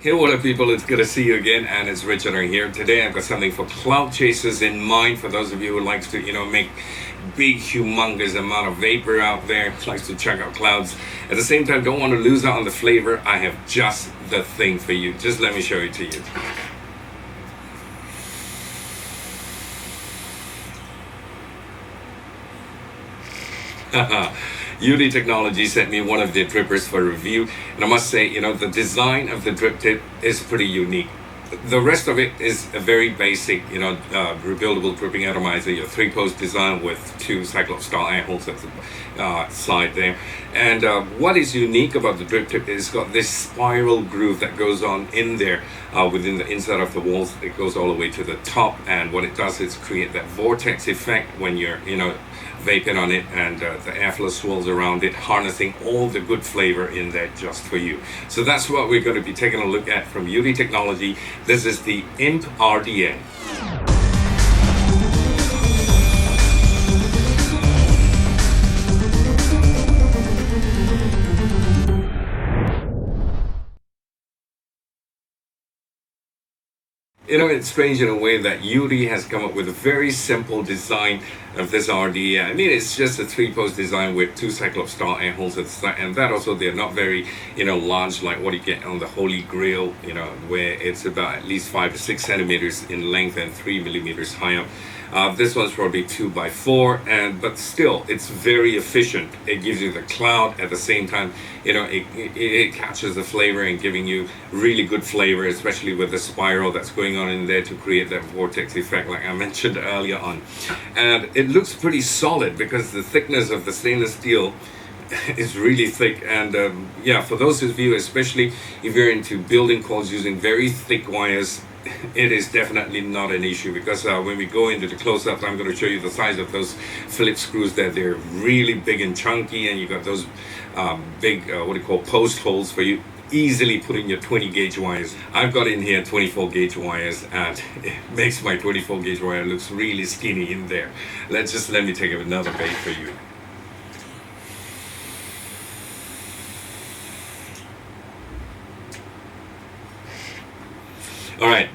Hey, what up people, it's good to see you again, and it's Richard here. Today I've got something for cloud chasers in mind. For those of you who likes to, make big, humongous amount of vapor out there, likes to check out clouds. At the same time, don't want to lose out on the flavor. I have just the thing for you. Just let me show it to you. Youde Technology sent me one of their drippers for review, and I must say, the design of the drip tip is pretty unique. The rest of it is a very basic, rebuildable dripping atomizer, your 3-post design with 2 Cyclops style air holes at the side there. And what is unique about the drip tip is it's got this spiral groove that goes on in there within the inside of the walls. It goes all the way to the top, and what it does is create that vortex effect when you're, vaping on it, and the airflow swirls around it, harnessing all the good flavor in there just for you. So that's what we're going to be taking a look at from Youde Technology. This is the IMP RDA. It's strange in a way that Youde has come up with a very simple design of this RDA. I mean, it's just a 3-post design with 2 Cyclops style air holes at the side, and that also, they're not very, large like what you get on the Holy Grail, where it's about at least 5 to 6 centimeters in length and 3 millimeters high up. This one's probably 2 by 4, but still, it's very efficient. It gives you the cloud at the same time. It catches the flavor and giving you really good flavor, especially with the spiral that's going on in there to create that vortex effect, like I mentioned earlier on. And it looks pretty solid because the thickness of the stainless steel is really thick. And for those of you, especially if you're into building coils using very thick wires, it is definitely not an issue, because when we go into the close-up, I'm going to show you the size of those Phillips screws. That they're really big and chunky, and you got those big post holes for you easily put in your 20 gauge wires. I've got in here 24 gauge wires, and it makes my 24 gauge wire looks really skinny in there. Let me take another bait for you. Alright,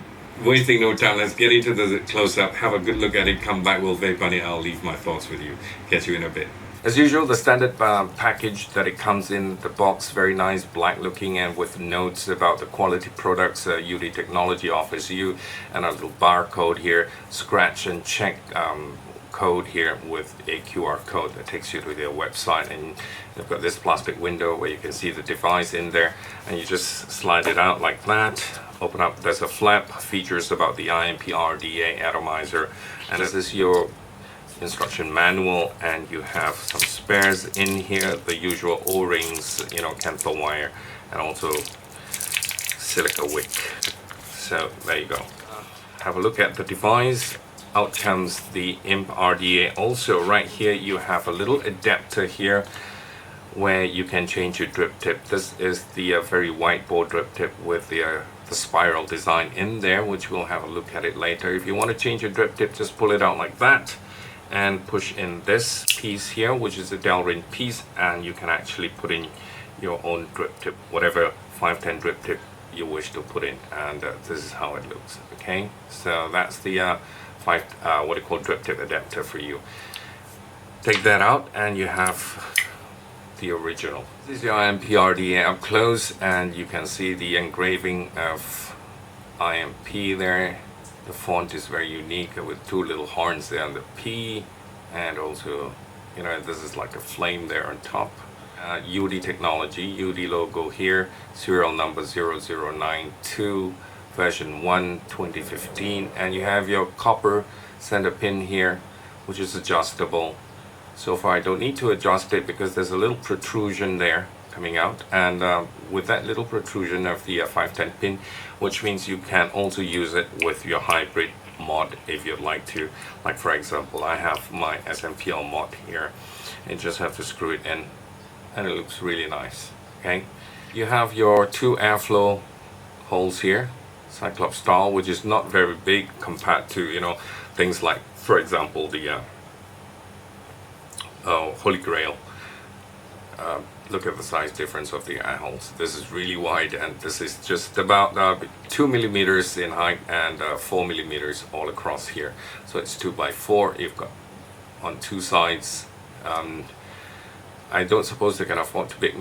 wasting no time, let's get into the close-up, have a good look at it, come back, we'll vape on it, I'll leave my thoughts with you. Catch you in a bit. As usual, the standard package that it comes in, the box, very nice, black looking, and with notes about the quality products Youde Technology offers you, and a little barcode here, scratch and check code here with a QR code that takes you to their website. And they've got this plastic window where you can see the device in there, and you just slide it out like that. Open up, there's a flap, features about the IMP RDA atomizer, and this is your instruction manual, and you have some spares in here, the usual O-rings, Kemper wire, and also silica wick. So there you go. Have a look at the device. Out comes the IMP RDA. Also right here you have a little adapter here where you can change your drip tip. This is the very white bore drip tip with the spiral design in there, which we'll have a look at it later. If you want to change your drip tip, just pull it out like that and push in this piece here, which is a Delrin piece, and you can actually put in your own drip tip, whatever 510 drip tip you wish to put in, and this is how it looks. Okay, so that's the drip tip adapter for you. Take that out and you have the original. This is the IMP RDA up close, and you can see the engraving of IMP there. The font is very unique with 2 little horns there on the P, and also this is like a flame there on top. Youde Technology, Youde logo here, serial number 0092, version 1 2015, and you have your copper center pin here, which is adjustable. So far I don't need to adjust it because there's a little protrusion there coming out, and with that little protrusion of the 510 pin, which means you can also use it with your hybrid mod if you'd like to. Like for example, I have my SMPL mod here, and just have to screw it in, and it looks really nice. Okay, you have your 2 airflow holes here, Cyclops style, which is not very big compared to things like, for example, the Holy Grail look at the size difference of the air holes. This is really wide, and this is just about 2 millimeters in height and 4 millimeters all across here. So it's 2 by 4. You've got on two sides. I don't suppose they can afford to make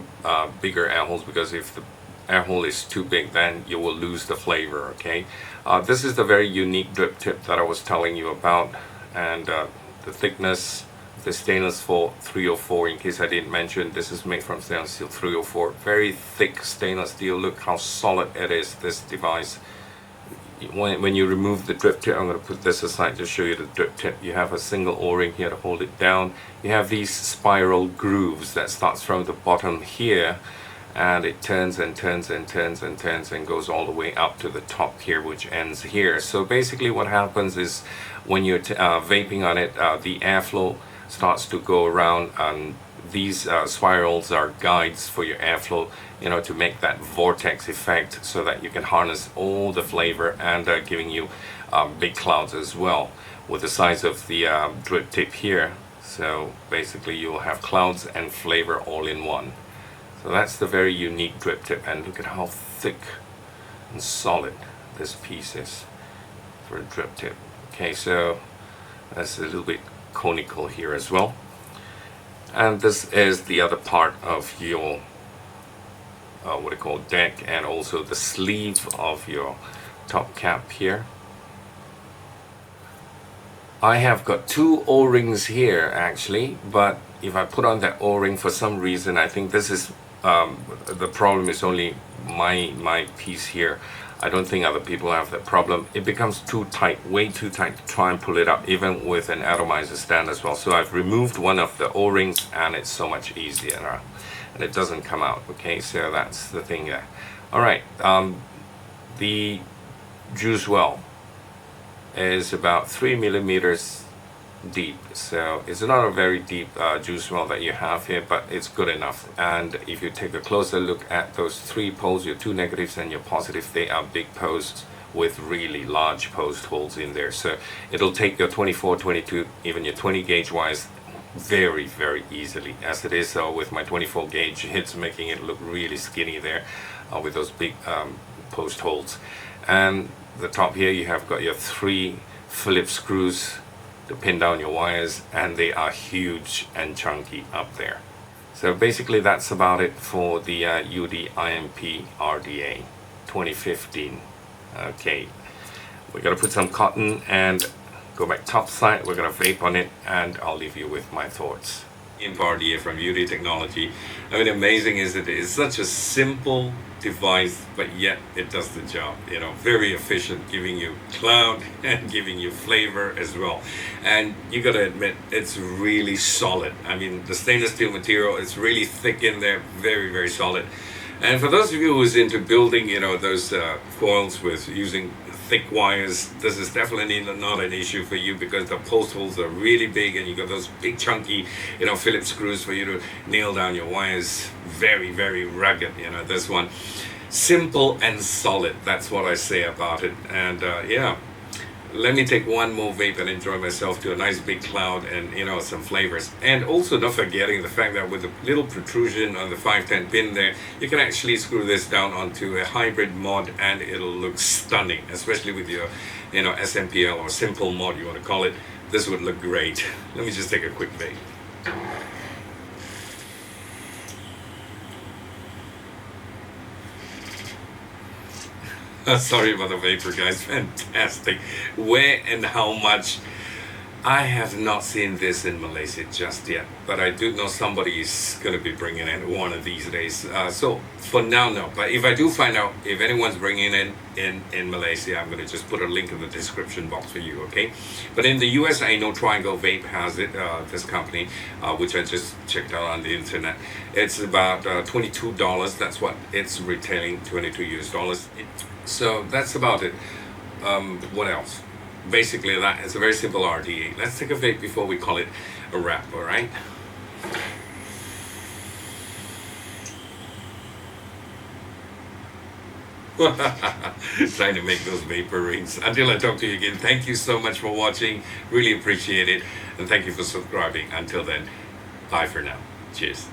bigger air holes, because if the air hole is too big, then you will lose the flavor. Okay, this is the very unique drip tip that I was telling you about, and the thickness, the stainless steel 304. In case I didn't mention, this is made from stainless steel 304. Very thick stainless steel. Look how solid it is, this device. When you remove the drip tip, I'm going to put this aside to show you the drip tip. You have a single O-ring here to hold it down. You have these spiral grooves that starts from the bottom here, and it turns and turns and turns and turns and goes all the way up to the top here, which ends here. So basically what happens is when you're vaping on it, the airflow starts to go around, and these spirals are guides for your airflow, you know, to make that vortex effect, so that you can harness all the flavor, and giving you big clouds as well with the size of the drip tip here. So basically you'll have clouds and flavor all in one. So that's the very unique drip tip, and look at how thick and solid this piece is for a drip tip. Okay, so that's a little bit conical here as well. And this is the other part of your what do you call deck, and also the sleeve of your top cap here. I have got two O-rings here actually, but if I put on that O-ring, for some reason, I think this is the problem is only my piece here. I don't think other people have that problem. It becomes too tight, way too tight to try and pull it up, even with an atomizer stand as well. So I've removed one of the O-rings, and it's so much easier now, and it doesn't come out. Okay, so that's the thing there. All right, the juice well is about 3 millimeters deep, so it's not a very deep juice well that you have here, but it's good enough. And if you take a closer look at those three poles, your two negatives and your positive, they are big posts with really large post holes in there. So it'll take your 24, 22, even your 20 gauge wires very, very easily. As it is with my 24 gauge, it's making it look really skinny there with those big post holes. And the top here, you have got your 3 Phillips screws to pin down your wires, and they are huge and chunky up there. So basically that's about it for the Youde IMP RDA 2015. Okay, we're gonna put some cotton and go back top side. We're gonna vape on it, and I'll leave you with my thoughts. IMP RDA from Youde Technology. I mean, amazing is it is such a simple device, but yet it does the job. You know, very efficient, giving you cloud and giving you flavor as well. And you gotta admit, it's really solid. I mean, the stainless steel material is really thick in there, very, very solid. And for those of you who's into building, you know, those coils with using thick wires, this is definitely not an issue for you, because the post holes are really big, and you got those big chunky, you know, Phillips screws for you to nail down your wires. Very, very rugged, you know, this one. Simple and solid, that's what I say about it. And yeah, let me take one more vape and enjoy myself to a nice big cloud and, you know, some flavors. And also not forgetting the fact that with a little protrusion on the 510 pin there, you can actually screw this down onto a hybrid mod, and it'll look stunning, especially with your, you know, SMPL or simple mod you want to call it. This would look great. Let me just take a quick vape. Sorry about the vapor, guys. Fantastic. Where and how much? I have not seen this in Malaysia just yet, but I do know somebody is going to be bringing in one of these days. So for now, no. But if I do find out if anyone's bringing in Malaysia, I'm going to just put a link in the description box for you, okay? But in the US, I know Triangle Vape has it, this company, which I just checked out on the internet. It's about $22. That's what it's retailing, 22 US dollars. So that's about it. What else? Basically that is a very simple RDA. Let's take a vape before we call it a wrap, all right? Trying to make those vapor rings. Until I talk to you again, thank you so much for watching. Really appreciate it. And thank you for subscribing. Until then, bye for now. Cheers.